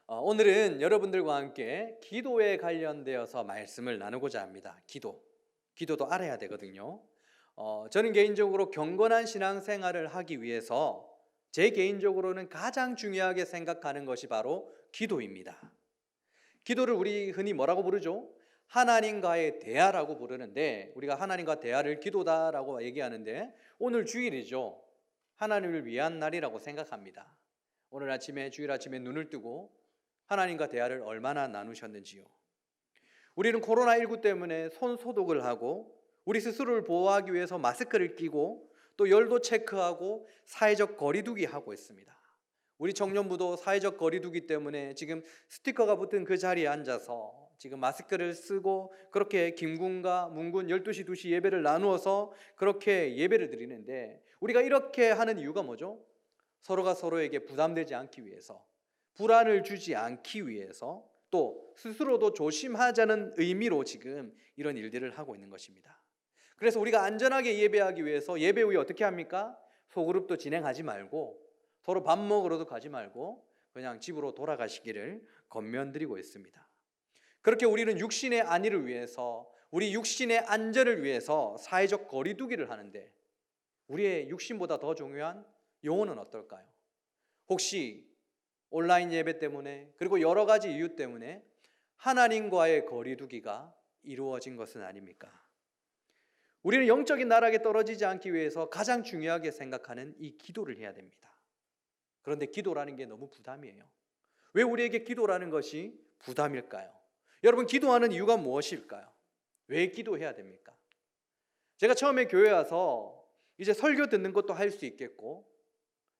오늘은 여러분들과 함께 기도에 관련되어서 말씀을 나누고자 합니다. 기도도 알아야 되거든요. 저는 개인적으로 경건한 신앙생활을 하기 위해서 제 개인적으로는 가장 중요하게 생각하는 것이 바로 기도입니다. 기도를 우리 흔히 뭐라고 부르죠? 하나님과의 대화라고 부르는데, 우리가 하나님과 대화를 기도다라고 얘기하는데, 오늘 주일이죠. 하나님을 위한 날이라고 생각합니다. 오늘 아침에, 주일 아침에 눈을 뜨고 하나님과 대화를 얼마나 나누셨는지요. 우리는 코로나19 때문에 손 소독을 하고 우리 스스로를 보호하기 위해서 마스크를 끼고 또 열도 체크하고 사회적 거리두기 하고 있습니다. 우리 청년부도 사회적 거리두기 때문에 지금 스티커가 붙은 그 자리에 앉아서 지금 마스크를 쓰고 그렇게 김군과 문군 12시 2시 예배를 나누어서 그렇게 예배를 드리는데, 우리가 이렇게 하는 이유가 뭐죠? 서로가 서로에게 부담되지 않기 위해서, 불안을 주지 않기 위해서, 또 스스로도 조심하자는 의미로 지금 이런 일들을 하고 있는 것입니다. 그래서 우리가 안전하게 예배하기 위해서 예배 후에 어떻게 합니까? 소그룹도 진행하지 말고 서로 밥 먹으러도 가지 말고 그냥 집으로 돌아가시기를 권면드리고 있습니다. 그렇게 우리는 육신의 안위를 위해서, 우리 육신의 안전을 위해서 사회적 거리두기를 하는데, 우리의 육신보다 더 중요한 영혼은 어떨까요? 혹시 온라인 예배 때문에, 그리고 여러 가지 이유 때문에 하나님과의 거리두기가 이루어진 것은 아닙니까? 우리는 영적인 나락에 떨어지지 않기 위해서 가장 중요하게 생각하는 이 기도를 해야 됩니다. 그런데 기도라는 게 너무 부담이에요. 왜 우리에게 기도라는 것이 부담일까요? 여러분, 기도하는 이유가 무엇일까요? 왜 기도해야 됩니까? 제가 처음에 교회 와서 이제 설교 듣는 것도 할 수 있겠고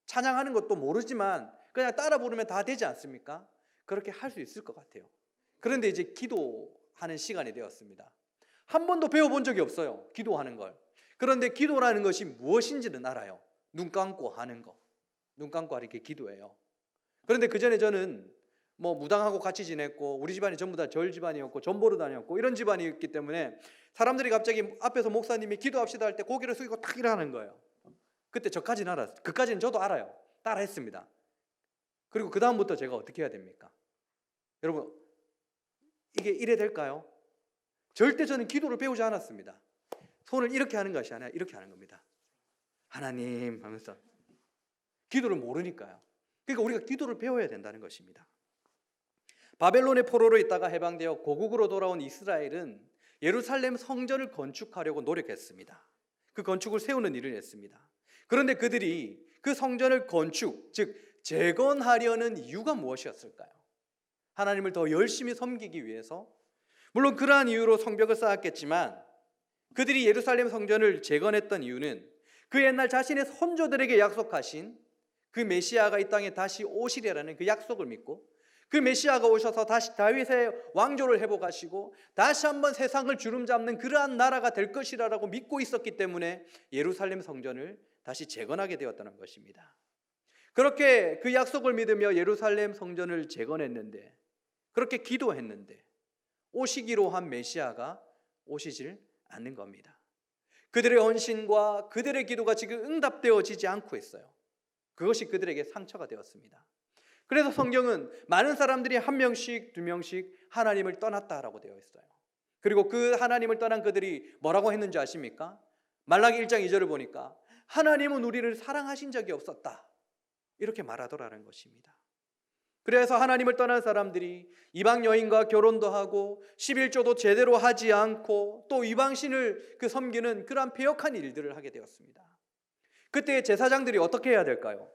찬양하는 것도 모르지만 그냥 따라 부르면 다 되지 않습니까? 그렇게 할 수 있을 것 같아요. 그런데 이제 기도하는 시간이 되었습니다. 한 번도 배워본 적이 없어요, 기도하는 걸. 그런데 기도라는 것이 무엇인지는 알아요. 눈 감고 하는 거, 눈 감고 이렇게 기도해요. 그런데 그 전에 저는 무당하고 같이 지냈고, 우리 집안이 전부 다 절 집안이었고 전보로 다녔고 이런 집안이었기 때문에 사람들이 갑자기 앞에서 목사님이 기도합시다 할 때 고개를 숙이고 탁 일어나는 거예요. 그때 저까지는 알았어요. 그까지는 저도 알아요. 따라 했습니다. 그리고 그 다음부터 제가 어떻게 해야 됩니까? 여러분, 이게 이래 될까요? 절대 저는 기도를 배우지 않았습니다. 손을 이렇게 하는 것이 아니라 이렇게 하는 겁니다. 하나님 하면서. 기도를 모르니까요. 그러니까 우리가 기도를 배워야 된다는 것입니다. 바벨론의 포로로 있다가 해방되어 고국으로 돌아온 이스라엘은 예루살렘 성전을 건축하려고 노력했습니다. 그 건축을 세우는 일을 했습니다. 그런데 그들이 그 성전을 즉 재건하려는 이유가 무엇이었을까요? 하나님을 더 열심히 섬기기 위해서? 물론 그러한 이유로 성벽을 쌓았겠지만, 그들이 예루살렘 성전을 재건했던 이유는 그 옛날 자신의 선조들에게 약속하신 그 메시아가 이 땅에 다시 오시리라는 그 약속을 믿고, 그 메시아가 오셔서 다시 다윗의 왕조를 회복하시고 다시 한번 세상을 주름잡는 그러한 나라가 될 것이라고 믿고 있었기 때문에 예루살렘 성전을 다시 재건하게 되었다는 것입니다. 그렇게 그 약속을 믿으며 예루살렘 성전을 재건했는데, 그렇게 기도했는데 오시기로 한 메시아가 오시질 않는 겁니다. 그들의 헌신과 그들의 기도가 지금 응답되어지지 않고 있어요. 그것이 그들에게 상처가 되었습니다. 그래서 성경은 많은 사람들이 한 명씩 두 명씩 하나님을 떠났다라고 되어 있어요. 그리고 그 하나님을 떠난 그들이 뭐라고 했는지 아십니까? 말라기 1장 2절을 보니까 하나님은 우리를 사랑하신 적이 없었다, 이렇게 말하더라는 것입니다. 그래서 하나님을 떠난 사람들이 이방 여인과 결혼도 하고 11조도 제대로 하지 않고 또 이방신을 섬기는 그러한 패역한 일들을 하게 되었습니다. 그때 제사장들이 어떻게 해야 될까요?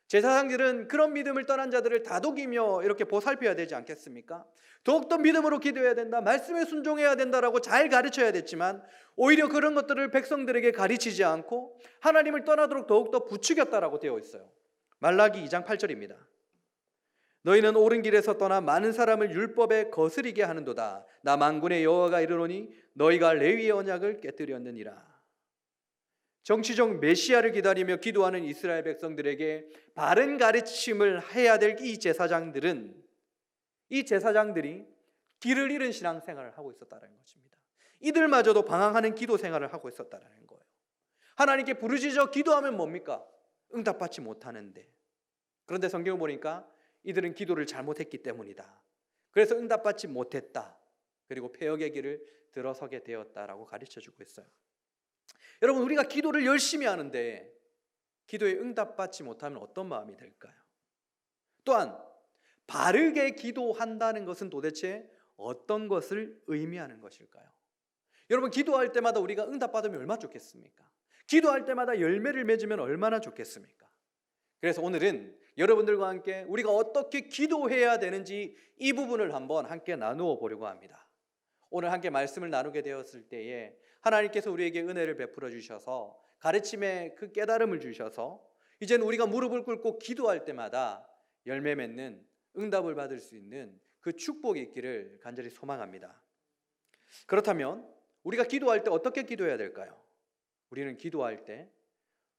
제사장들은 그런 믿음을 떠난 자들을 다독이며 이렇게 보살펴야 되지 않겠습니까? 더욱더 믿음으로 기도해야 된다, 말씀에 순종해야 된다라고 잘 가르쳐야 됐지만, 오히려 그런 것들을 백성들에게 가르치지 않고 하나님을 떠나도록 더욱더 부추겼다라고 되어 있어요. 말라기 2장 8절입니다. 너희는 옳은 길에서 떠나 많은 사람을 율법에 거스리게 하는도다. 나 만군의 여호와가 이르노니 너희가 레위의 언약을 깨뜨렸느니라. 정치적 메시아를 기다리며 기도하는 이스라엘 백성들에게 바른 가르침을 해야 될 이 제사장들이 길을 잃은 신앙생활을 하고 있었다는 것입니다. 이들마저도 방황하는 기도 생활을 하고 있었다는 거예요. 하나님께 부르짖어 기도하면 뭡니까? 응답받지 못하는데. 그런데 성경을 보니까 이들은 기도를 잘못했기 때문이다. 그래서 응답받지 못했다. 그리고 폐역의 길을 들어서게 되었다라고 가르쳐주고 있어요. 여러분, 우리가 기도를 열심히 하는데 기도에 응답받지 못하면 어떤 마음이 들까요? 또한 바르게 기도한다는 것은 도대체 어떤 것을 의미하는 것일까요? 여러분, 기도할 때마다 우리가 응답받으면 얼마나 좋겠습니까? 기도할 때마다 열매를 맺으면 얼마나 좋겠습니까? 그래서 오늘은 여러분들과 함께 우리가 어떻게 기도해야 되는지 이 부분을 한번 함께 나누어 보려고 합니다. 오늘 함께 말씀을 나누게 되었을 때에 하나님께서 우리에게 은혜를 베풀어 주셔서 가르침의 그 깨달음을 주셔서 이제는 우리가 무릎을 꿇고 기도할 때마다 열매 맺는 응답을 받을 수 있는 그 축복이 있기를 간절히 소망합니다. 그렇다면 우리가 기도할 때 어떻게 기도해야 될까요? 우리는 기도할 때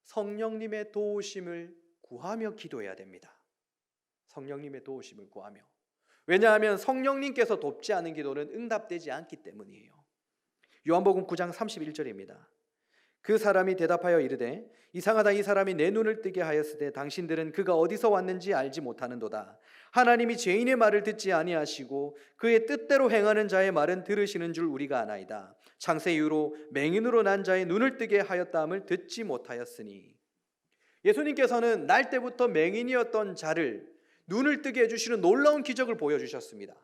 성령님의 도우심을 구하며 기도해야 됩니다. 성령님의 도우심을 구하며. 왜냐하면 성령님께서 돕지 않은 기도는 응답되지 않기 때문이에요. 요한복음 9장 31절입니다. 그 사람이 대답하여 이르되 이상하다, 이 사람이 내 눈을 뜨게 하였으되 당신들은 그가 어디서 왔는지 알지 못하는도다. 하나님이 죄인의 말을 듣지 아니하시고 그의 뜻대로 행하는 자의 말은 들으시는 줄 우리가 아나이다. 창세 이후로 맹인으로 난 자의 눈을 뜨게 하였다함을 듣지 못하였으니. 예수님께서는 날 때부터 맹인이었던 자를 눈을 뜨게 해주시는 놀라운 기적을 보여주셨습니다.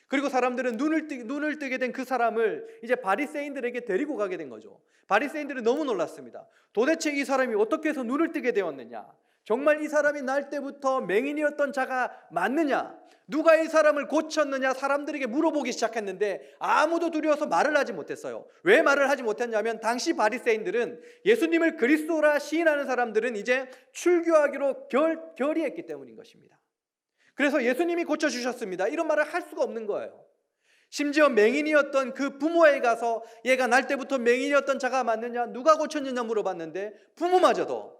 그리고 사람들은 눈을 뜨게 된 그 사람을 이제 바리새인들에게 데리고 가게 된 거죠. 바리새인들은 너무 놀랐습니다. 도대체 이 사람이 어떻게 해서 눈을 뜨게 되었느냐? 정말 이 사람이 날 때부터 맹인이었던 자가 맞느냐? 누가 이 사람을 고쳤느냐? 사람들에게 물어보기 시작했는데 아무도 두려워서 말을 하지 못했어요. 왜 말을 하지 못했냐면 당시 바리새인들은 예수님을 그리스도라 시인하는 사람들은 이제 출교하기로 결의했기 때문인 것입니다. 그래서 예수님이 고쳐주셨습니다, 이런 말을 할 수가 없는 거예요. 심지어 맹인이었던 그 부모에 가서 얘가 날 때부터 맹인이었던 자가 맞느냐, 누가 고쳤느냐 물어봤는데 부모마저도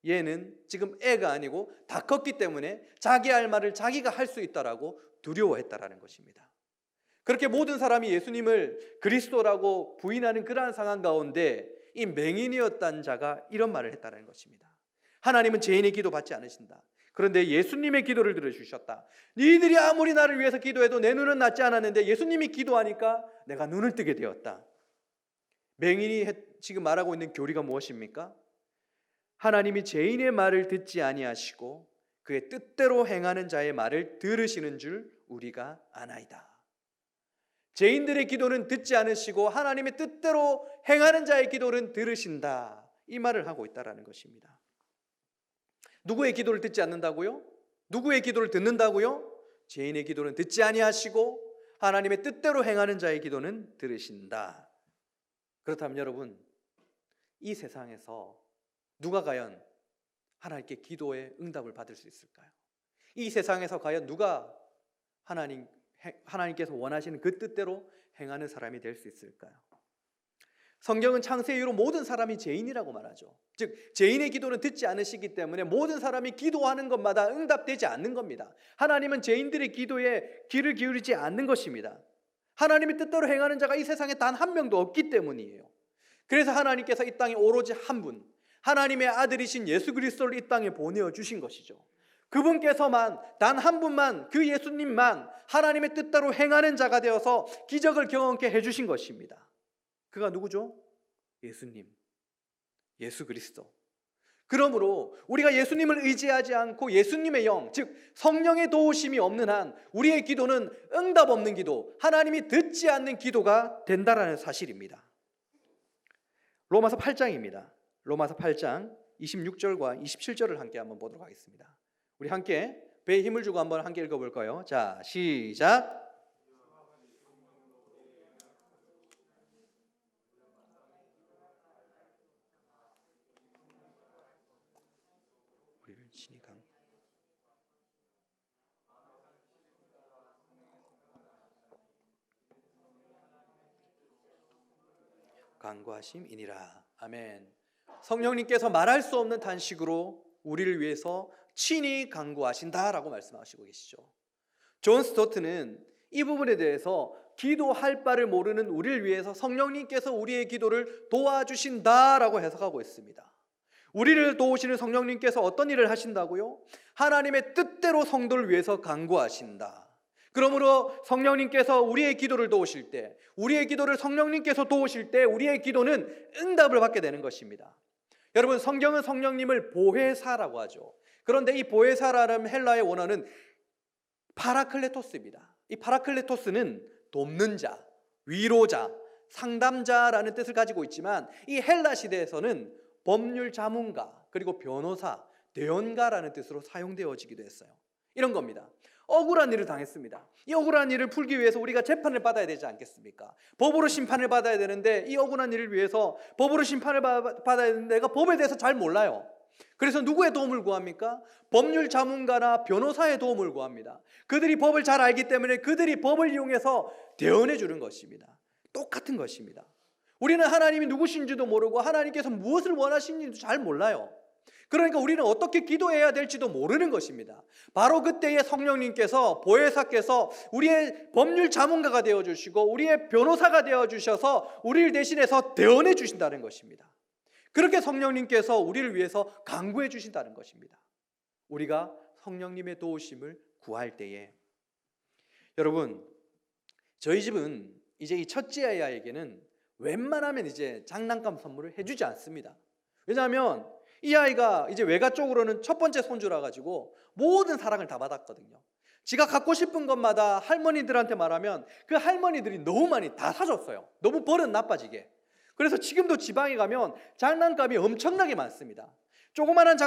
얘는 지금 애가 아니고 다 컸기 때문에 자기 할 말을 자기가 할 수 있다라고 두려워했다라는 것입니다. 그렇게 모든 사람이 예수님을 그리스도라고 부인하는 그러한 상황 가운데 이 맹인이었던 자가 이런 말을 했다는 것입니다. 하나님은 죄인의 기도 받지 않으신다. 그런데 예수님의 기도를 들어주셨다. 너희들이 아무리 나를 위해서 기도해도 내 눈은 낫지 않았는데 예수님이 기도하니까 내가 눈을 뜨게 되었다. 맹인이 지금 말하고 있는 교리가 무엇입니까? 하나님이 죄인의 말을 듣지 아니하시고 그의 뜻대로 행하는 자의 말을 들으시는 줄 우리가 아나이다. 죄인들의 기도는 듣지 않으시고 하나님의 뜻대로 행하는 자의 기도는 들으신다. 이 말을 하고 있다는 것입니다. 누구의 기도를 듣지 않는다고요? 누구의 기도를 듣는다고요? 죄인의 기도는 듣지 아니하시고 하나님의 뜻대로 행하는 자의 기도는 들으신다. 그렇다면 여러분, 이 세상에서 누가 과연 하나님께 기도의 응답을 받을 수 있을까요? 이 세상에서 과연 누가 하나님께서 원하시는 그 뜻대로 행하는 사람이 될 수 있을까요? 성경은 창세 이후로 모든 사람이 죄인이라고 말하죠. 즉 죄인의 기도는 듣지 않으시기 때문에 모든 사람이 기도하는 것마다 응답되지 않는 겁니다. 하나님은 죄인들의 기도에 귀를 기울이지 않는 것입니다. 하나님의 뜻대로 행하는 자가 이 세상에 단 한 명도 없기 때문이에요. 그래서 하나님께서 이 땅에 오로지 한 분, 하나님의 아들이신 예수 그리스도를 이 땅에 보내어 주신 것이죠. 그분께서만, 단 한 분만, 그 예수님만 하나님의 뜻대로 행하는 자가 되어서 기적을 경험케 해주신 것입니다. 그가 누구죠? 예수님, 예수 그리스도. 그러므로 우리가 예수님을 의지하지 않고 예수님의 영, 즉 성령의 도우심이 없는 한 우리의 기도는 응답 없는 기도, 하나님이 듣지 않는 기도가 된다라는 사실입니다. 로마서 8장입니다. 로마서 8장 26절과 27절을 함께 한번 보도록 하겠습니다. 우리 함께 배에 힘을 주고 한번 함께 읽어볼까요? 자, 시작. 간구하심이니라. 아멘. 성령님께서 말할 수 없는 단식으로 우리를 위해서 친히 간구하신다라고 말씀하시고 계시죠. 존 스토트는 이 부분에 대해서 기도할 바를 모르는 우리를 위해서 성령님께서 우리의 기도를 도와주신다라고 해석하고 있습니다. 우리를 도우시는 성령님께서 어떤 일을 하신다고요? 하나님의 뜻대로 성도를 위해서 간구하신다. 그러므로 성령님께서 우리의 기도를 도우실 때, 우리의 기도를 성령님께서 도우실 때 우리의 기도는 응답을 받게 되는 것입니다. 여러분, 성경은 성령님을 보혜사라고 하죠. 그런데 이 보혜사라는 헬라의 원어는 파라클레토스입니다. 이 파라클레토스는 돕는 자, 위로자, 상담자라는 뜻을 가지고 있지만 이 헬라 시대에서는 법률 자문가, 그리고 변호사, 대언가라는 뜻으로 사용되어지기도 했어요. 이런 겁니다. 억울한 일을 당했습니다. 이 억울한 일을 풀기 위해서 우리가 재판을 받아야 되지 않겠습니까? 법으로 심판을 받아야 되는데 이 억울한 일을 위해서 법으로 심판을 받아야 되는데 내가 법에 대해서 잘 몰라요. 그래서 누구의 도움을 구합니까? 법률 자문가나 변호사의 도움을 구합니다. 그들이 법을 잘 알기 때문에 그들이 법을 이용해서 대언해 주는 것입니다. 똑같은 것입니다. 우리는 하나님이 누구신지도 모르고 하나님께서 무엇을 원하시는지도 잘 몰라요. 그러니까 우리는 어떻게 기도해야 될지도 모르는 것입니다. 바로 그때에 성령님께서, 보혜사께서 우리의 법률 자문가가 되어주시고 우리의 변호사가 되어주셔서 우리를 대신해서 대언해 주신다는 것입니다. 그렇게 성령님께서 우리를 위해서 간구해 주신다는 것입니다. 우리가 성령님의 도우심을 구할 때에. 여러분, 저희 집은 이제 이 첫째 아이에게는 웬만하면 이제 장난감 선물을 해주지 않습니다. 왜냐하면 이 아이가 이제 외가 쪽으로는 첫 번째 손주라 가지고 모든 사랑을 다 받았거든요. 지가 갖고 싶은 것마다 할머니들한테 말하면 그 할머니들이 너무 많이 다 사줬어요. 너무 버릇 나빠지게. 그래서 지금도 지방에 가면 장난감이 엄청나게 많습니다. 조그마한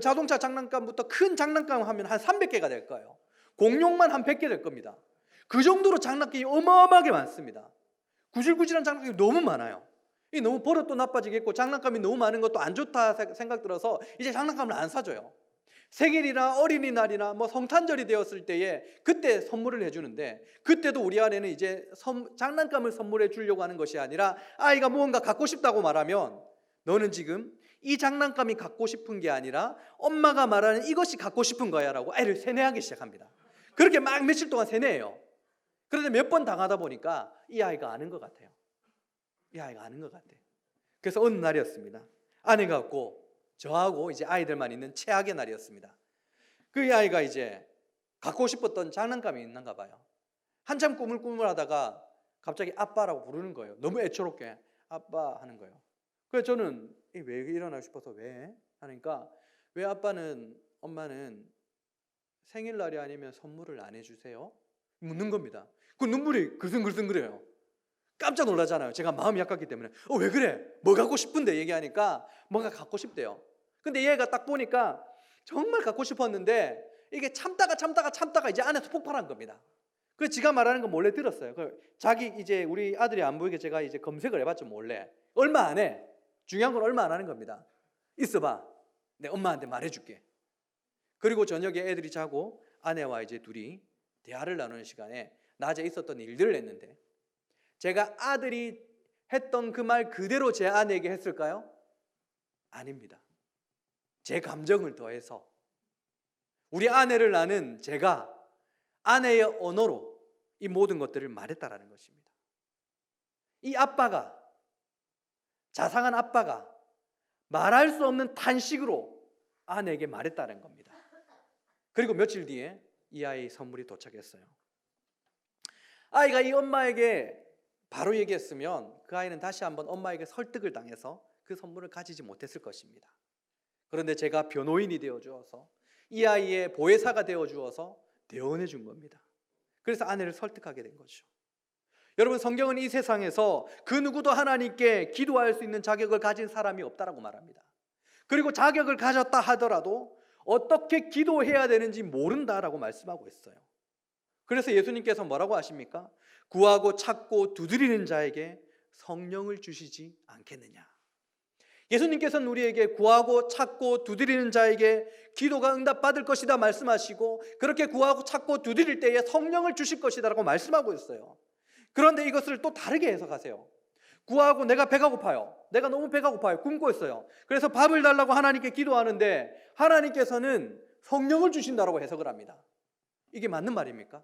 자동차 장난감부터 큰 장난감 하면 한 300개가 될 거예요. 공룡만 한 100개 될 겁니다. 그 정도로 장난감이 어마어마하게 많습니다. 구질구질한 장난감이 너무 많아요. 이 너무 버릇도 나빠지겠고 장난감이 너무 많은 것도 안 좋다 생각 들어서 이제 장난감을 안 사줘요. 생일이나 어린이날이나 뭐 성탄절이 되었을 때에 그때 선물을 해주는데, 그때도 우리 아내는 이제 장난감을 선물해 주려고 하는 것이 아니라 아이가 무언가 갖고 싶다고 말하면 너는 지금 이 장난감이 갖고 싶은 게 아니라 엄마가 말하는 이것이 갖고 싶은 거야 라고 애를 세뇌하기 시작합니다. 그렇게 막 며칠 동안 세뇌해요. 그런데 몇 번 당하다 보니까 이 아이가 아는 것 같아요. 이 아이가 아는 것 같아요. 그래서 어느 날이었습니다. 아내가 없고 저하고 이제 아이들만 있는 최악의 날이었습니다. 그 아이가 이제 갖고 싶었던 장난감이 있는가 봐요. 한참 꾸물꾸물하다가 갑자기 아빠라고 부르는 거예요. 너무 애처롭게 아빠 하는 거예요. 그래서 저는 왜 일어나고 싶어서 왜? 하니까 왜 엄마는 생일날이 아니면 선물을 안 해주세요? 묻는 겁니다. 그 눈물이 글썽글썽거려요. 깜짝 놀라잖아요. 제가 마음이 약하기 때문에 왜 그래? 뭐 갖고 싶은데 얘기하니까 뭔가 갖고 싶대요. 근데 얘가 딱 보니까 정말 갖고 싶었는데 이게 참다가 이제 안에서 폭발한 겁니다. 그래서 지가 말하는 거 몰래 들었어요. 자기 이제 우리 아들이 안 보이게 제가 이제 검색을 해봤죠. 몰래. 얼마 안 해. 중요한 건 얼마 안 하는 겁니다. 있어봐. 내 엄마한테 말해줄게. 그리고 저녁에 애들이 자고 아내와 이제 둘이 대화를 나누는 시간에 낮에 있었던 일들을 했는데, 제가 아들이 했던 그 말 그대로 제 아내에게 했을까요? 아닙니다. 제 감정을 더해서 우리 아내를 아는 제가 아내의 언어로 이 모든 것들을 말했다라는 것입니다. 이 아빠가, 자상한 아빠가 말할 수 없는 탄식으로 아내에게 말했다는 겁니다. 그리고 며칠 뒤에 이 아이 선물이 도착했어요. 아이가 이 엄마에게 바로 얘기했으면 그 아이는 다시 한번 엄마에게 설득을 당해서 그 선물을 가지지 못했을 것입니다. 그런데 제가 변호인이 되어주어서 이 아이의 보혜사가 되어주어서 대언해 준 겁니다. 그래서 아내를 설득하게 된 거죠. 여러분, 성경은 이 세상에서 그 누구도 하나님께 기도할 수 있는 자격을 가진 사람이 없다라고 말합니다. 그리고 자격을 가졌다 하더라도 어떻게 기도해야 되는지 모른다라고 말씀하고 있어요. 그래서 예수님께서 뭐라고 하십니까? 구하고 찾고 두드리는 자에게 성령을 주시지 않겠느냐. 예수님께서는 우리에게 구하고 찾고 두드리는 자에게 기도가 응답받을 것이다 말씀하시고, 그렇게 구하고 찾고 두드릴 때에 성령을 주실 것이다 라고 말씀하고 있어요. 그런데 이것을 또 다르게 해석하세요. 구하고 내가 배가 고파요. 내가 너무 배가 고파요. 굶고 있어요. 그래서 밥을 달라고 하나님께 기도하는데 하나님께서는 성령을 주신다라고 해석을 합니다. 이게 맞는 말입니까?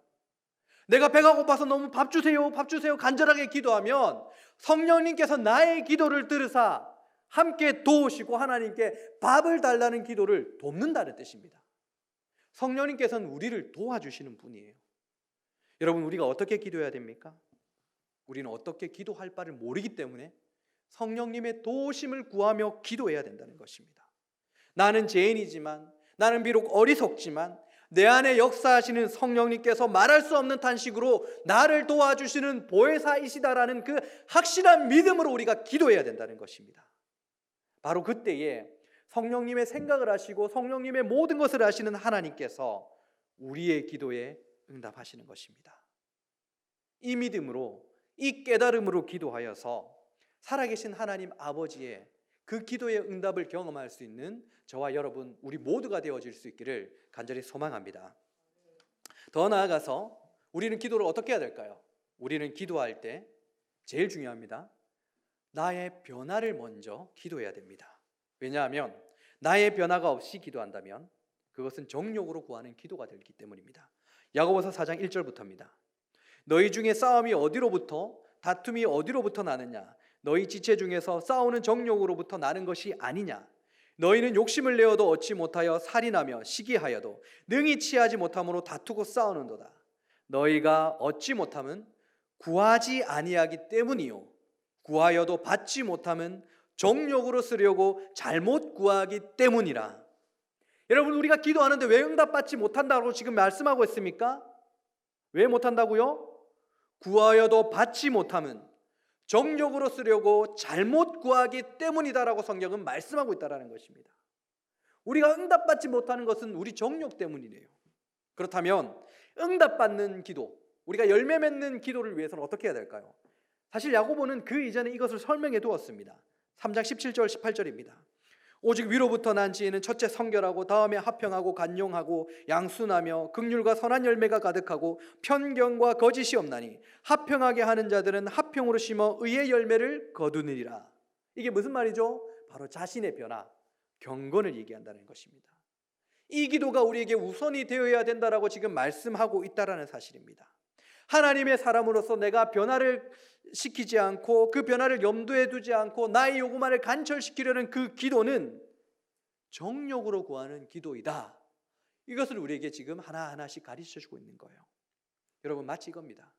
내가 배가 고파서 너무 밥 주세요 간절하게 기도하면 성령님께서 나의 기도를 들으사 함께 도우시고 하나님께 밥을 달라는 기도를 돕는다는 뜻입니다. 성령님께서는 우리를 도와주시는 분이에요. 여러분, 우리가 어떻게 기도해야 됩니까? 우리는 어떻게 기도할 바를 모르기 때문에 성령님의 도우심을 구하며 기도해야 된다는 것입니다. 나는 죄인이지만, 나는 비록 어리석지만 내 안에 역사하시는 성령님께서 말할 수 없는 탄식으로 나를 도와주시는 보혜사이시다라는 그 확실한 믿음으로 우리가 기도해야 된다는 것입니다. 바로 그때에 성령님의 생각을 하시고 성령님의 모든 것을 아시는 하나님께서 우리의 기도에 응답하시는 것입니다. 이 믿음으로, 이 깨달음으로 기도하여서 살아계신 하나님 아버지의 그 기도의 응답을 경험할 수 있는 저와 여러분, 우리 모두가 되어질 수 있기를 간절히 소망합니다. 더 나아가서 우리는 기도를 어떻게 해야 될까요? 우리는 기도할 때 제일 중요합니다. 나의 변화를 먼저 기도해야 됩니다. 왜냐하면 나의 변화가 없이 기도한다면 그것은 정욕으로 구하는 기도가 되기 때문입니다. 야고보서 4장 1절부터입니다. 너희 중에 싸움이 어디로부터, 다툼이 어디로부터 나느냐? 너희 지체 중에서 싸우는 정욕으로부터 나는 것이 아니냐? 너희는 욕심을 내어도 얻지 못하여 살인하며 시기하여도 능히 취하지 못함으로 다투고 싸우는도다. 너희가 얻지 못함은 구하지 아니하기 때문이요, 구하여도 받지 못함은 정욕으로 쓰려고 잘못 구하기 때문이라. 여러분, 우리가 기도하는데 왜 응답받지 못한다고 지금 말씀하고 있습니까? 왜 못한다고요? 구하여도 받지 못함은 정욕으로 쓰려고 잘못 구하기 때문이다라고 성경은 말씀하고 있다는 것입니다. 우리가 응답받지 못하는 것은 우리 정욕 때문이래요. 그렇다면 응답받는 기도, 우리가 열매 맺는 기도를 위해서는 어떻게 해야 될까요? 사실 야고보는 그 이전에 이것을 설명해 두었습니다. 3장 17절 18절입니다. 오직 위로부터 난 지혜는 첫째 성결하고 다음에 화평하고 간용하고 양순하며 긍휼과 선한 열매가 가득하고 편견과 거짓이 없나니 화평하게 하는 자들은 화평으로 심어 의의 열매를 거두느니라. 이게 무슨 말이죠? 바로 자신의 변화, 경건을 얘기한다는 것입니다. 이 기도가 우리에게 우선이 되어야 된다라고 지금 말씀하고 있다라는 사실입니다. 하나님의 사람으로서 내가 변화를 시키지 않고 그 변화를 염두에 두지 않고 나의 요구만을 간철시키려는 그 기도는 정욕으로 구하는 기도이다. 이것을 우리에게 지금 하나하나씩 가르쳐주고 있는 거예요. 여러분, 마치 이겁니다.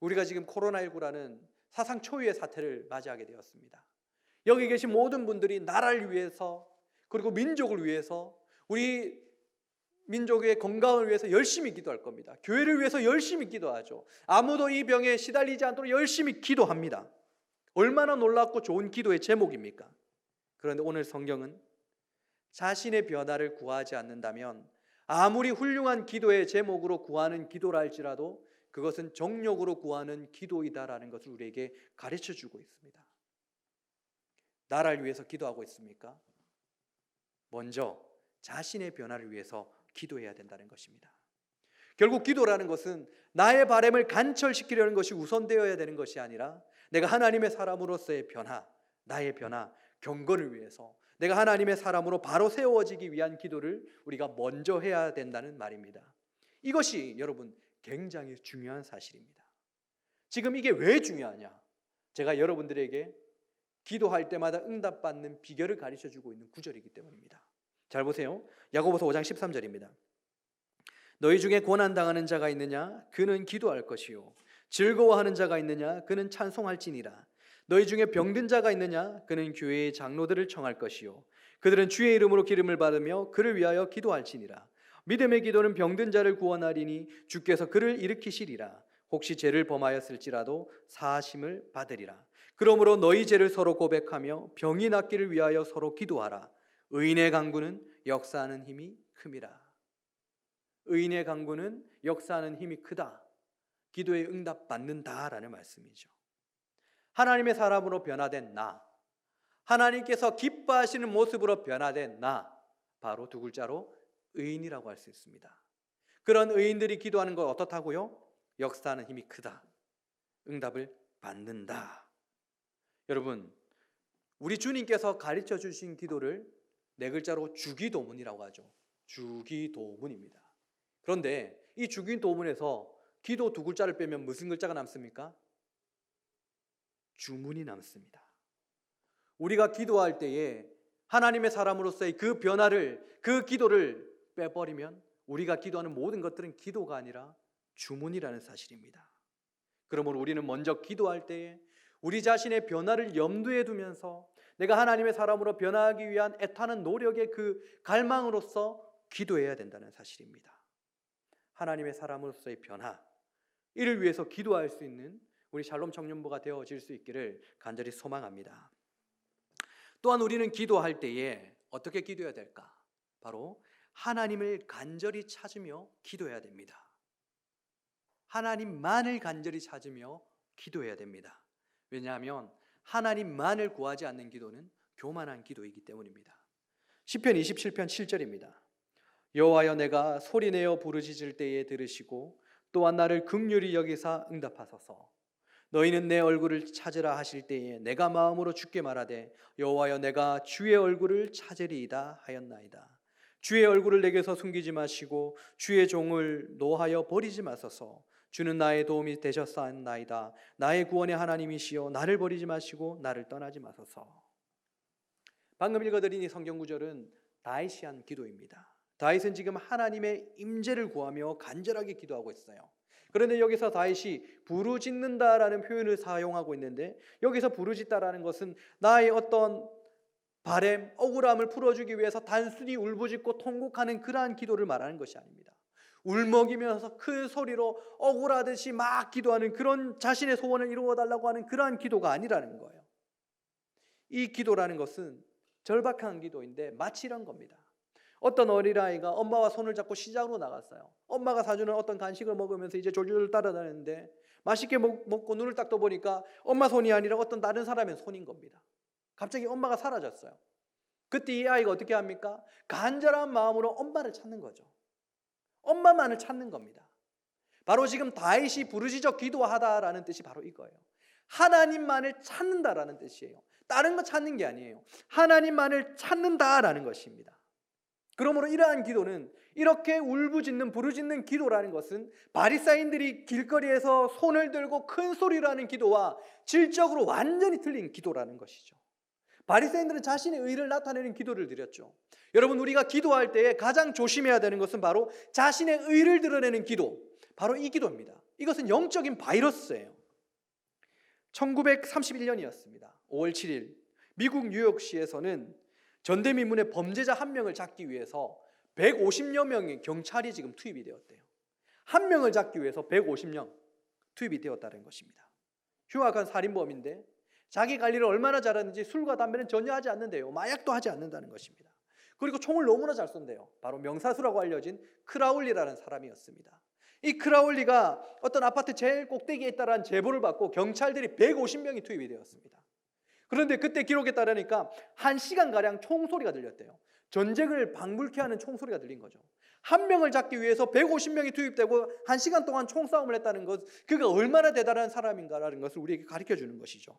우리가 지금 코로나19라는 사상 초유의 사태를 맞이하게 되었습니다. 여기 계신 모든 분들이 나라를 위해서, 그리고 민족을 위해서, 우리 민족의 건강을 위해서 열심히 기도할 겁니다. 교회를 위해서 열심히 기도하죠. 아무도 이 병에 시달리지 않도록 열심히 기도합니다. 얼마나 놀랍고 좋은 기도의 제목입니까? 그런데 오늘 성경은 자신의 변화를 구하지 않는다면 아무리 훌륭한 기도의 제목으로 구하는 기도라 할지라도 그것은 정욕으로 구하는 기도이다라는 것을 우리에게 가르쳐주고 있습니다. 나라를 위해서 기도하고 있습니까? 먼저 자신의 변화를 위해서 기도해야 된다는 것입니다. 결국 기도라는 것은 나의 바람을 간철시키려는 것이 우선되어야 되는 것이 아니라 내가 하나님의 사람으로서의 변화, 나의 변화, 경건을 위해서 내가 하나님의 사람으로 바로 세워지기 위한 기도를 우리가 먼저 해야 된다는 말입니다. 이것이 여러분 굉장히 중요한 사실입니다. 지금 이게 왜 중요하냐? 제가 여러분들에게 기도할 때마다 응답받는 비결을 가르쳐주고 있는 구절이기 때문입니다. 잘 보세요. 야고보서 5장 13절입니다. 너희 중에 고난당하는 자가 있느냐? 그는 기도할 것이요. 즐거워하는 자가 있느냐? 그는 찬송할지니라. 너희 중에 병든 자가 있느냐? 그는 교회의 장로들을 청할 것이요. 그들은 주의 이름으로 기름을 받으며 그를 위하여 기도할지니라. 믿음의 기도는 병든 자를 구원하리니 주께서 그를 일으키시리라. 혹시 죄를 범하였을지라도 사하심을 받으리라. 그러므로 너희 죄를 서로 고백하며 병이 낫기를 위하여 서로 기도하라. 의인의 강구는 역사하는 힘이 큼이라. 의인의 강구는 역사하는 힘이 크다. 기도에 응답받는다라는 말씀이죠. 하나님의 사람으로 변화된 나, 하나님께서 기뻐하시는 모습으로 변화된 나, 바로 두 글자로 의인이라고 할 수 있습니다. 그런 의인들이 기도하는 것 어떻다고요? 역사하는 힘이 크다. 응답을 받는다. 여러분, 우리 주님께서 가르쳐 주신 기도를 네 글자로 주기도문이라고 하죠. 주기도문입니다. 그런데 이 주기도문에서 기도 두 글자를 빼면 무슨 글자가 남습니까? 주문이 남습니다. 우리가 기도할 때에 하나님의 사람으로서의 그 변화를, 그 기도를 빼버리면 우리가 기도하는 모든 것들은 기도가 아니라 주문이라는 사실입니다. 그러므로 우리는 먼저 기도할 때에 우리 자신의 변화를 염두에 두면서 내가 하나님의 사람으로 변화하기 위한 애타는 노력의 그 갈망으로서 기도해야 된다는 사실입니다. 하나님의 사람으로서의 변화, 이를 위해서 기도할 수 있는 우리 샬롬 청년부가 되어질 수 있기를 간절히 소망합니다. 또한 우리는 기도할 때에 어떻게 기도해야 될까? 바로 하나님을 간절히 찾으며 기도해야 됩니다. 하나님만을 간절히 찾으며 기도해야 됩니다. 왜냐하면 하나님만을 구하지 않는 기도는 교만한 기도이기 때문입니다. 시편 27편 7절입니다. 여호와여, 내가 소리내어 부르짖을 때에 들으시고 또한 나를 긍휼히 여기사 응답하소서. 너희는 내 얼굴을 찾으라 하실 때에 내가 마음으로 주께 말하되 여호와여, 내가 주의 얼굴을 찾으리이다 하였나이다. 주의 얼굴을 내게서 숨기지 마시고 주의 종을 노하여 버리지 마소서. 주는 나의 도움이 되셨사옵나이다. 나의 구원의 하나님이시여, 나를 버리지 마시고 나를 떠나지 마소서. 방금 읽어드린 이 성경 구절은 다윗이 한 기도입니다. 다윗은 지금 하나님의 임재를 구하며 간절하게 기도하고 있어요. 그런데 여기서 다윗이 부르짖는다라는 표현을 사용하고 있는데, 여기서 부르짖다라는 것은 나의 어떤 바램, 억울함을 풀어주기 위해서 단순히 울부짖고 통곡하는 그러한 기도를 말하는 것이 아닙니다. 울먹이면서 큰 소리로 억울하듯이 막 기도하는 그런, 자신의 소원을 이루어달라고 하는 그러한 기도가 아니라는 거예요. 이 기도라는 것은 절박한 기도인데 마치 이런 겁니다. 어떤 어린아이가 엄마와 손을 잡고 시장으로 나갔어요. 엄마가 사주는 어떤 간식을 먹으면서 이제 졸졸 따라다니는데 맛있게 먹고 눈을 딱 떠보니까 엄마 손이 아니라 어떤 다른 사람의 손인 겁니다. 갑자기 엄마가 사라졌어요. 그때 이 아이가 어떻게 합니까? 간절한 마음으로 엄마를 찾는 거죠. 엄마만을 찾는 겁니다. 바로 지금 다윗이 부르짖어 기도하다라는 뜻이 바로 이거예요. 하나님만을 찾는다라는 뜻이에요. 다른 거 찾는 게 아니에요. 하나님만을 찾는다라는 것입니다. 그러므로 이러한 기도는, 이렇게 울부짖는 부르짖는 기도라는 것은 바리사인들이 길거리에서 손을 들고 큰 소리로 하는 기도와 질적으로 완전히 틀린 기도라는 것이죠. 바리새인들은 자신의 의를 나타내는 기도를 드렸죠. 여러분, 우리가 기도할 때에 가장 조심해야 되는 것은 바로 자신의 의를 드러내는 기도, 바로 이 기도입니다. 이것은 영적인 바이러스예요. 1931년이었습니다. 5월 7일 미국 뉴욕시에서는 전대미문의 범죄자 한 명을 잡기 위해서 150여 명의 경찰이 지금 투입이 되었대요. 한 명을 잡기 위해서 150명 투입이 되었다는 것입니다. 흉악한 살인범인데 자기 관리를 얼마나 잘하는지 술과 담배는 전혀 하지 않는데요. 마약도 하지 않는다는 것입니다. 그리고 총을 너무나 잘 쏜대요. 바로 명사수라고 알려진 크라울리라는 사람이었습니다. 이 크라울리가 어떤 아파트 제일 꼭대기에 있다는 제보를 받고 경찰들이 150명이 투입이 되었습니다. 그런데 그때 기록에 따르니까 1시간가량 총소리가 들렸대요. 전쟁을 방불케 하는 총소리가 들린 거죠. 한 명을 잡기 위해서 150명이 투입되고 1시간 동안 총싸움을 했다는 것, 그가 얼마나 대단한 사람인가라는 것을 우리에게 가르쳐주는 것이죠.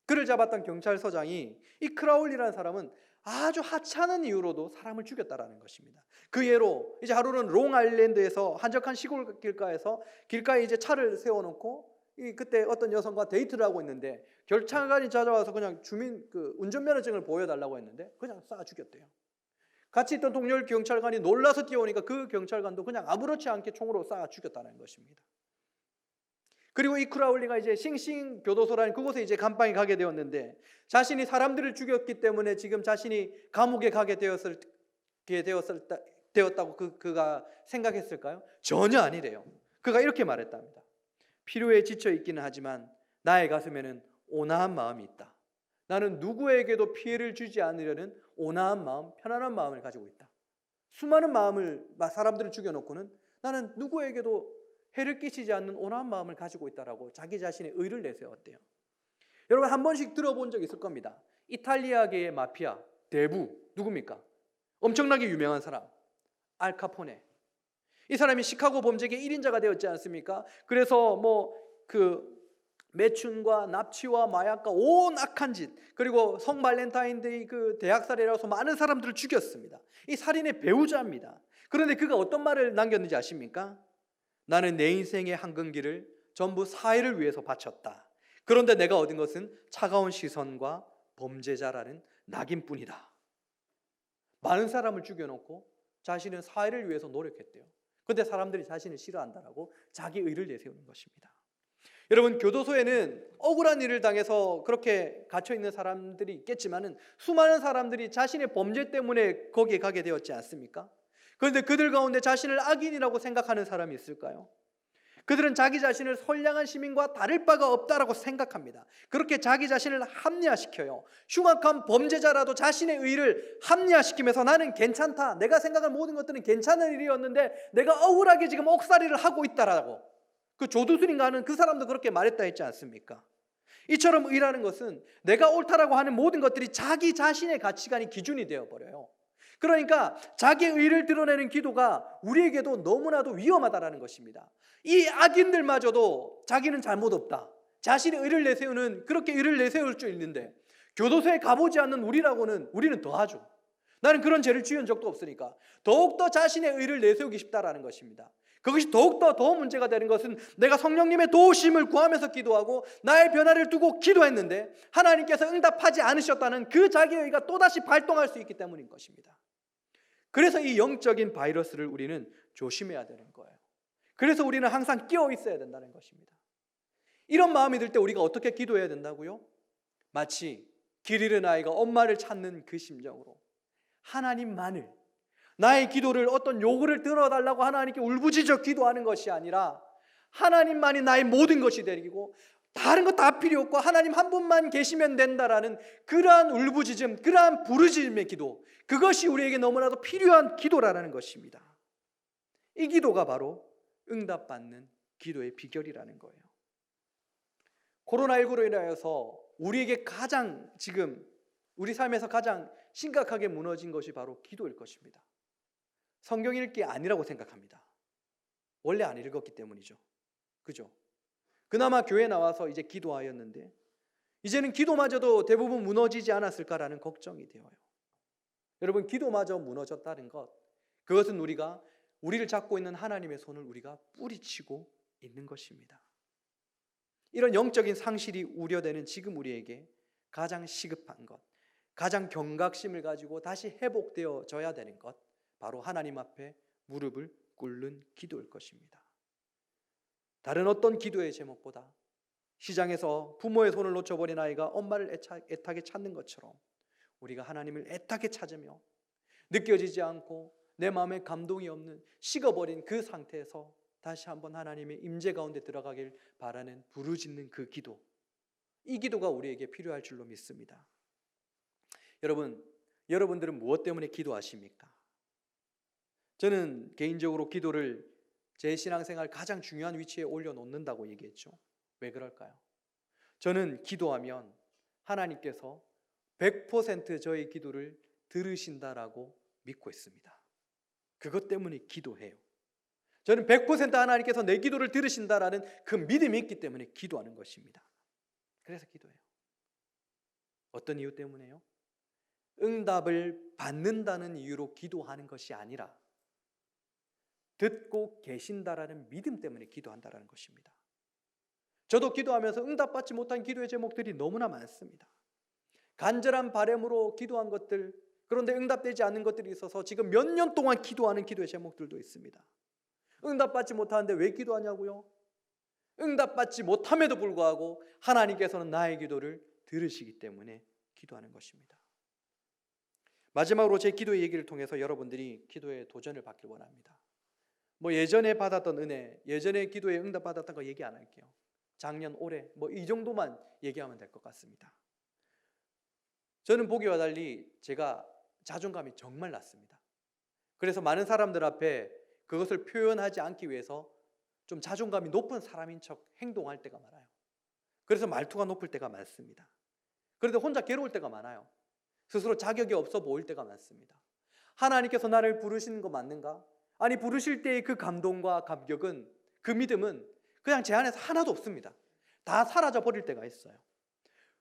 그를 잡았던 경찰서장이 이 크라울리라는 사람은 아주 하찮은 이유로도 사람을 죽였다라는 것입니다. 그 예로 이제 하루는 롱아일랜드에서 한적한 시골 길가에 이제 차를 세워놓고 그때 어떤 여성과 데이트를 하고 있는데 경찰관이 찾아와서 그냥 운전면허증을 보여달라고 했는데 그냥 쏴 죽였대요. 같이 있던 동료 경찰관이 놀라서 뛰어오니까 그 경찰관도 그냥 아무렇지 않게 총으로 쏴 죽였다는 것입니다. 그리고 이 크라울리가 이제 싱싱 교도소라는 그곳에 이제 감방에 가게 되었는데, 자신이 사람들을 죽였기 때문에 지금 자신이 감옥에 가게 되었다고 그가 생각했을까요? 전혀 아니래요. 그가 이렇게 말했답니다. 필요에 지쳐 있기는 하지만 나의 가슴에는 온화한 마음이 있다. 나는 누구에게도 피해를 주지 않으려는 온화한 마음, 편안한 마음을 가지고 있다. 수많은 사람들을 죽여놓고는 나는 누구에게도 해를 끼치지 않는 온화한 마음을 가지고 있다라고 자기 자신의 의를 내세웠대요. 여러분, 한 번씩 들어본 적 있을 겁니다. 이탈리아계의 마피아 대부 누굽니까? 엄청나게 유명한 사람, 알 카포네. 이 사람이 시카고 범죄계 1인자가 되었지 않습니까? 그래서 매춘과 납치와 마약과 온 악한 짓, 그리고 성 발렌타인데이 대학 살해라서 많은 사람들을 죽였습니다. 이 살인의 배우자입니다. 그런데 그가 어떤 말을 남겼는지 아십니까? 나는 내 인생의 한근기를 전부 사회를 위해서 바쳤다. 그런데 내가 얻은 것은 차가운 시선과 범죄자라는 낙인뿐이다. 많은 사람을 죽여놓고 자신은 사회를 위해서 노력했대요. 그런데 사람들이 자신을 싫어한다라고 자기 의를 내세우는 것입니다. 여러분, 교도소에는 억울한 일을 당해서 그렇게 갇혀있는 사람들이 있겠지만 수많은 사람들이 자신의 범죄 때문에 거기에 가게 되었지 않습니까? 그런데 그들 가운데 자신을 악인이라고 생각하는 사람이 있을까요? 그들은 자기 자신을 선량한 시민과 다를 바가 없다라고 생각합니다. 그렇게 자기 자신을 합리화시켜요. 흉악한 범죄자라도 자신의 의를 합리화시키면서 나는 괜찮다, 내가 생각한 모든 것들은 괜찮은 일이었는데 내가 억울하게 지금 옥살이를 하고 있다라고, 그 조두순인가 하는 그 사람도 그렇게 말했다 했지 않습니까? 이처럼 의라는 것은 내가 옳다라고 하는 모든 것들이 자기 자신의 가치관이 기준이 되어버려요. 그러니까 자기의 의를 드러내는 기도가 우리에게도 너무나도 위험하다라는 것입니다. 이 악인들마저도 자기는 잘못 없다, 자신의 의를 내세우는, 그렇게 의를 내세울 줄 있는데 교도소에 가보지 않는 우리는 더하죠. 나는 그런 죄를 지은 적도 없으니까 더욱더 자신의 의를 내세우기 쉽다라는 것입니다. 그것이 더욱더 더 문제가 되는 것은 내가 성령님의 도우심을 구하면서 기도하고 나의 변화를 두고 기도했는데 하나님께서 응답하지 않으셨다는 그 자기의 의가 또다시 발동할 수 있기 때문인 것입니다. 그래서 이 영적인 바이러스를 우리는 조심해야 되는 거예요. 그래서 우리는 항상 끼어 있어야 된다는 것입니다. 이런 마음이 들 때 우리가 어떻게 기도해야 된다고요? 마치 길 잃은 아이가 엄마를 찾는 그 심정으로 하나님만을, 나의 기도를 어떤 요구를 들어달라고 하나님께 울부짖어 기도하는 것이 아니라 하나님만이 나의 모든 것이 되리고 다른 거 다 필요 없고 하나님 한 분만 계시면 된다라는 그러한 울부짖음, 그러한 부르짖음의 기도, 그것이 우리에게 너무나도 필요한 기도라는 것입니다. 이 기도가 바로 응답받는 기도의 비결이라는 거예요. 코로나19로 인하여서 우리에게 가장 지금 우리 삶에서 가장 심각하게 무너진 것이 바로 기도일 것입니다. 성경 읽기 아니라고 생각합니다. 원래 안 읽었기 때문이죠. 그죠? 그나마 교회 나와서 이제 기도하였는데 이제는 기도마저도 대부분 무너지지 않았을까라는 걱정이 되어요. 여러분, 기도마저 무너졌다는 것, 그것은 우리를 잡고 있는 하나님의 손을 우리가 뿌리치고 있는 것입니다. 이런 영적인 상실이 우려되는 지금 우리에게 가장 시급한 것, 가장 경각심을 가지고 다시 회복되어져야 되는 것, 바로 하나님 앞에 무릎을 꿇는 기도일 것입니다. 다른 어떤 기도의 제목보다 시장에서 부모의 손을 놓쳐버린 아이가 엄마를 애타게 찾는 것처럼 우리가 하나님을 애타게 찾으며 느껴지지 않고 내 마음에 감동이 없는 식어버린 그 상태에서 다시 한번 하나님의 임재 가운데 들어가길 바라는 부르짖는 그 기도, 이 기도가 우리에게 필요할 줄로 믿습니다. 여러분들은 무엇 때문에 기도하십니까? 저는 개인적으로 기도를 제 신앙생활 가장 중요한 위치에 올려놓는다고 얘기했죠. 왜 그럴까요? 저는 기도하면 하나님께서 100% 저의 기도를 들으신다라고 믿고 있습니다. 그것 때문에 기도해요. 저는 100% 하나님께서 내 기도를 들으신다라는 그 믿음이 있기 때문에 기도하는 것입니다. 그래서 기도해요. 어떤 이유 때문에요? 응답을 받는다는 이유로 기도하는 것이 아니라 듣고 계신다라는 믿음 때문에 기도한다라는 것입니다. 저도 기도하면서 응답받지 못한 기도의 제목들이 너무나 많습니다. 간절한 바람으로 기도한 것들, 그런데 응답되지 않는 것들이 있어서 지금 몇 년 동안 기도하는 기도의 제목들도 있습니다. 응답받지 못하는데 왜 기도하냐고요? 응답받지 못함에도 불구하고 하나님께서는 나의 기도를 들으시기 때문에 기도하는 것입니다. 마지막으로 제 기도의 얘기를 통해서 여러분들이 기도에 도전을 받길 원합니다. 예전에 받았던 은혜, 예전에 기도에 응답받았던 거 얘기 안 할게요. 작년, 올해 이 정도만 얘기하면 될 것 같습니다. 저는 보기와 달리 제가 자존감이 정말 낮습니다. 그래서 많은 사람들 앞에 그것을 표현하지 않기 위해서 좀 자존감이 높은 사람인 척 행동할 때가 많아요. 그래서 말투가 높을 때가 많습니다. 그런데 혼자 괴로울 때가 많아요. 스스로 자격이 없어 보일 때가 많습니다. 하나님께서 나를 부르시는 거 맞는가? 아니, 부르실 때의 그 감동과 감격은, 그 믿음은 그냥 제 안에서 하나도 없습니다. 다 사라져 버릴 때가 있어요.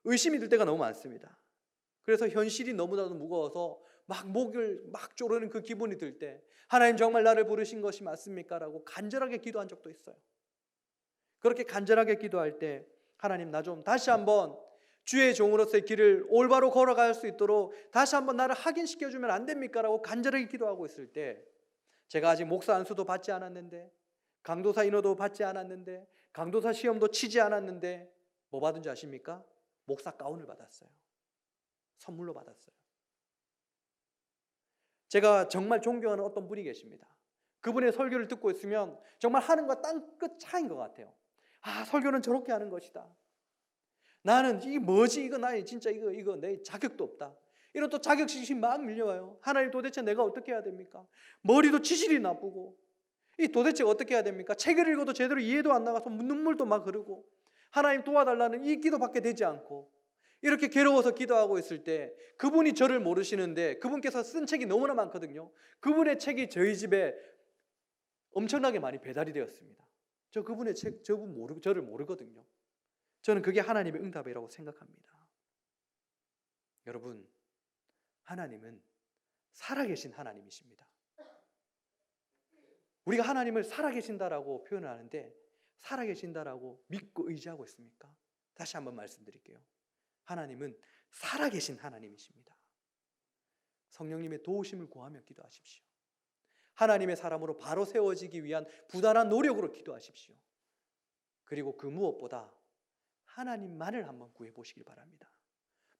의심이 들 때가 너무 많습니다. 그래서 현실이 너무나도 무거워서 목을 조르는 그 기분이 들 때 하나님 정말 나를 부르신 것이 맞습니까? 라고 간절하게 기도한 적도 있어요. 그렇게 간절하게 기도할 때 하나님, 나 좀 다시 한번 주의 종으로서의 길을 올바로 걸어갈 수 있도록 다시 한번 나를 확인시켜주면 안 됩니까? 라고 간절하게 기도하고 있을 때, 제가 아직 목사 안수도 받지 않았는데, 강도사 인호도 받지 않았는데, 강도사 시험도 치지 않았는데 뭐 받은 줄 아십니까? 목사 가운을 받았어요. 선물로 받았어요. 제가 정말 존경하는 어떤 분이 계십니다. 그분의 설교를 듣고 있으면 정말 하늘과 땅끝 차이인 것 같아요. 아, 설교는 저렇게 하는 것이다. 나는 이게 뭐지? 이거 나의 진짜 이거 내 자격도 없다. 이런 또 자격지심이 막 밀려와요. 하나님, 도대체 내가 어떻게 해야 됩니까? 머리도 치질이 나쁘고, 이 도대체 어떻게 해야 됩니까? 책을 읽어도 제대로 이해도 안 나가서 눈물도 막 흐르고, 하나님 도와달라는 이 기도밖에 되지 않고, 이렇게 괴로워서 기도하고 있을 때 그분이 저를 모르시는데, 그분께서 쓴 책이 너무나 많거든요. 그분의 책이 저희 집에 엄청나게 많이 배달이 되었습니다. 저 그분의 책, 저를 모르거든요. 저는 그게 하나님의 응답이라고 생각합니다. 여러분, 하나님은 살아계신 하나님이십니다. 우리가 하나님을 살아계신다라고 표현을 하는데, 살아계신다라고 믿고 의지하고 있습니까? 다시 한번 말씀드릴게요. 하나님은 살아계신 하나님이십니다. 성령님의 도우심을 구하며 기도하십시오. 하나님의 사람으로 바로 세워지기 위한 부단한 노력으로 기도하십시오. 그리고 그 무엇보다 하나님만을 한번 구해보시길 바랍니다.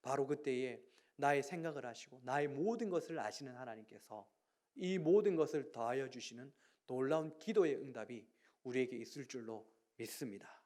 바로 그때에 나의 생각을 하시고 나의 모든 것을 아시는 하나님께서 이 모든 것을 더하여 주시는 놀라운 기도의 응답이 우리에게 있을 줄로 믿습니다.